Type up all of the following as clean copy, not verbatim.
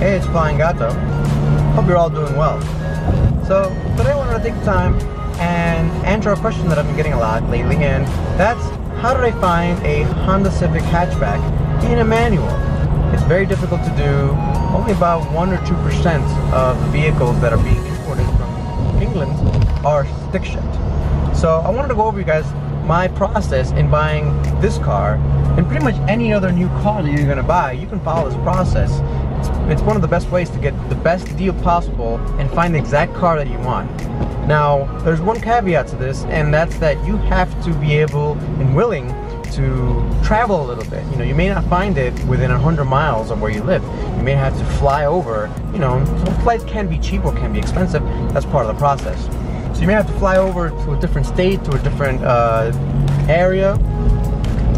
Hey, it's Flying Gato. Hope you're all doing well. So today I wanted to take the time and answer a question that I've been getting a lot lately, and that's how did I find a Honda Civic hatchback in a manual? It's very difficult to do. Only about 1 or 2% of the vehicles that are being imported from England are stick shift. So I wanted to go over you guys my process in buying this car, and pretty much any other new car that you're going to buy. You can follow this process. It's one of the best ways to get the best deal possible and find the exact car that you want. Now, there's one caveat to this, and that's that you have to be able and willing to travel a little bit. You know, you may not find it within 100 miles of where you live. You may have to fly over. You know, some flights can be cheap or can be expensive. That's part of the process. So you may have to fly over to a different state, to a different area,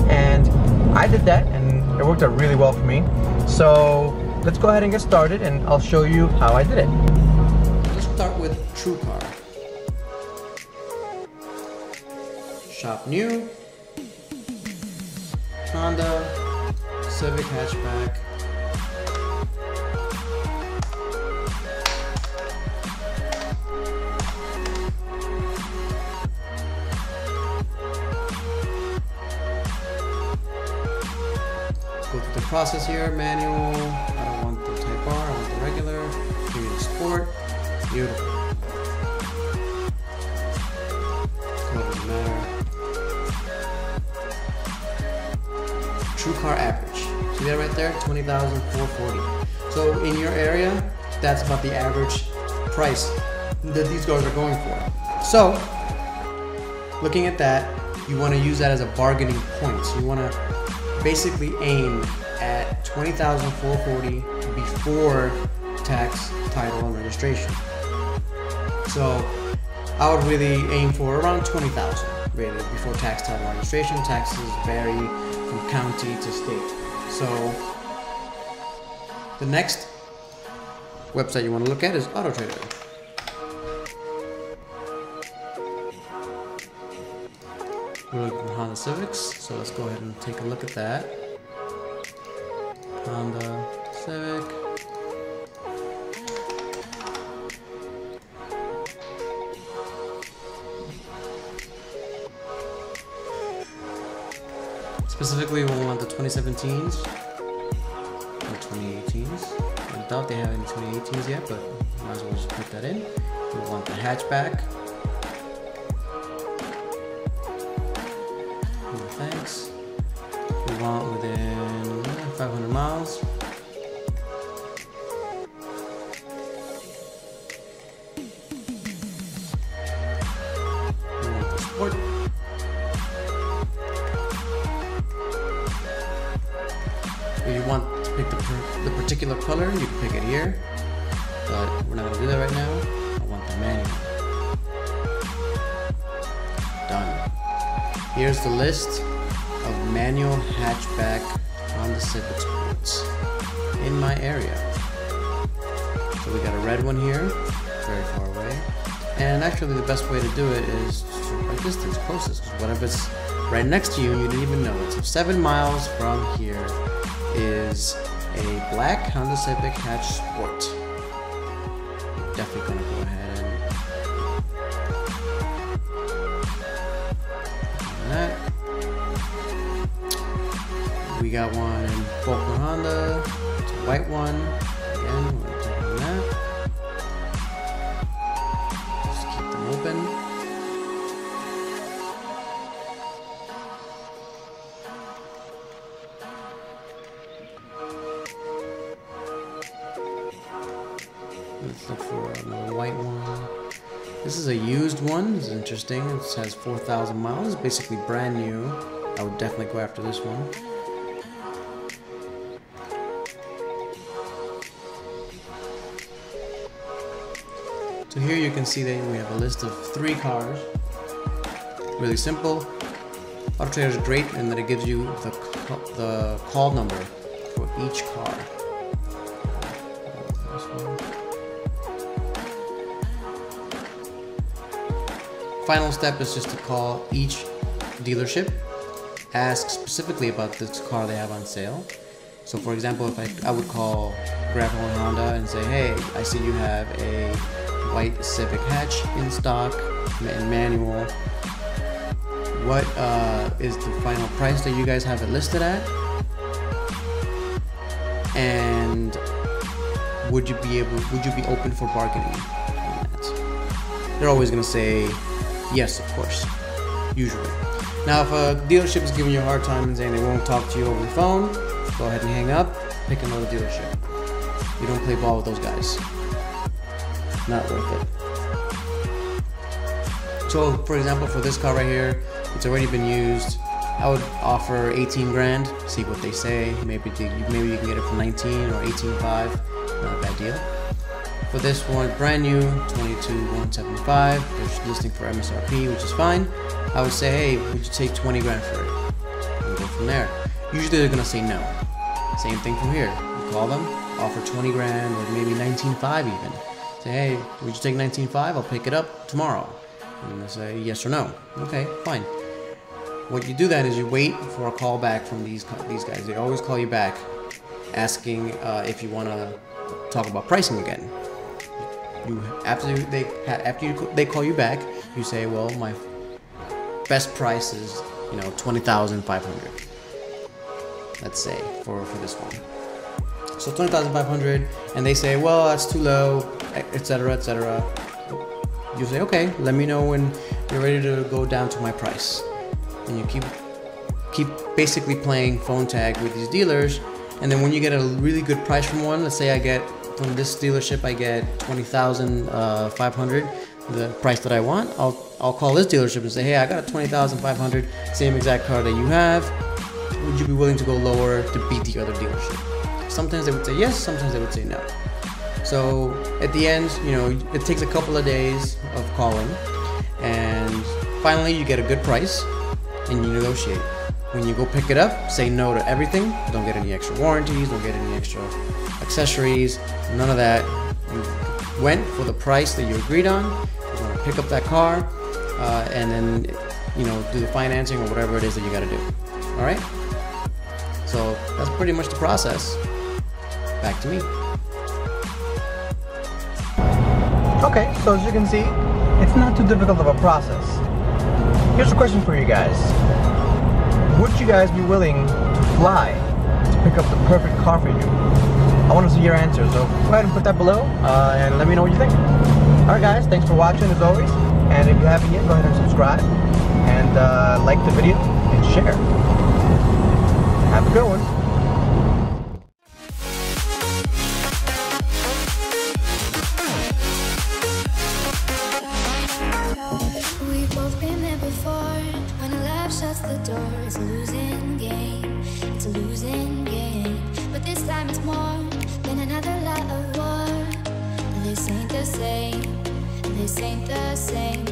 and I did that, and it worked out really well for me. So let's go ahead and get started, and I'll show you how I did it. Let's start with TrueCar. Shop new, Honda Civic hatchback. Go through the process here, manual. I don't want the Type R, I want the regular. Give me the Sport. Beautiful. Color doesn't matter. TrueCar average. See that right there? 20,440. So in your area, that's about the average price that these cars are going for. So, looking at that, you want to use that as a bargaining point. So you want to basically aim at 20,440 before tax, title, and registration. So I would really aim for around 20,000 really before tax, title, and registration. Taxes vary from county to state. So the next website you want to look at is AutoTrader. We're looking for Honda Civics, so let's go ahead and take a look at that. Honda Civic. Specifically, we want the 2017s or 2018s. I doubt they have any 2018s yet, but might as well just put that in. We want the hatchback. Thanks. We want within 500 miles. We want the Sport. If you want to pick the particular color, you can pick it here, but we're not going to do that right now. I want the manual. Done. Here's the list of manual hatchback Honda Civic Sports in my area. So we got a red one here, very far away. And actually the best way to do it is by distance, closest. Because what if it's right next to you and you didn't even know it? So 7 miles from here is a black Honda Civic Hatch Sport. We're definitely gonna go ahead and that. We got one in Faulkner Honda. It's a white one. Again, we're gonna take on that. Just keep them open. Let's look for another white one. This is a used one. This is interesting. It has 4,000 miles. It's basically brand new. I would definitely go after this one. So here you can see that we have a list of 3 cars. Really simple. AutoTrader is great in that it gives you the call number for each car. Final step is just to call each dealership, ask specifically about this car they have on sale, So for example, if I would call Grapple and Honda and say, hey, I see you have a white Civic hatch in stock and manual. What is the final price that you guys have it listed at? And would you be open for bargaining on that? They're always gonna say yes, of course, usually. Now, if a dealership is giving you a hard time and saying they won't talk to you over the phone, go ahead and hang up, pick another dealership. You don't play ball with those guys. Not worth it. So, for example, for this car right here, it's already been used. I would offer 18 grand, see what they say. Maybe you can get it for 19 or 18.5. Not a bad deal. For this one, brand new, 22,175. They're listing for MSRP, which is fine. I would say, hey, would you take 20 grand for it? And go from there. Usually they're gonna say no. Same thing from here. You call them, offer 20 grand or maybe 19.5 even. Say, hey, would you take 19.5? I'll pick it up tomorrow. And they say yes or no. Okay, fine. What you do then is you wait for a call back from these guys. They always call you back, asking if you want to talk about pricing again. After they call you back, you say, well, my best price is 20,500. Let's say for this one. So 20,500, and they say, well, that's too low, etc., etc. You say, okay, let me know when you're ready to go down to my price. And you keep basically playing phone tag with these dealers, and then when you get a really good price from one, let's say I get from this dealership I get 20,500, the price that I want, I'll call this dealership and say, hey, I got a 20,500, same exact car that you have. Would you be willing to go lower to beat the other dealership? Sometimes they would say yes, sometimes they would say no. So at the end, it takes a couple of days of calling, and finally you get a good price and you negotiate. When you go pick it up, say no to everything. Don't get any extra warranties, don't get any extra accessories, none of that. You went for the price that you agreed on. You're going to pick up that car and then do the financing or whatever it is that you got to do. All right? So that's pretty much the process. Back to me. Okay, so as you can see, it's not too difficult of a process. Here's a question for you guys. Would you guys be willing to fly to pick up the perfect car for you? I want to see your answers, so go ahead and put that below and let me know what you think. Alright guys, thanks for watching as always, and if you haven't yet, go ahead and subscribe and like the video and share. Have a good one. Shuts the door. It's a losing game. It's a losing game. But this time it's more than another lot of war. This ain't the same. This ain't the same.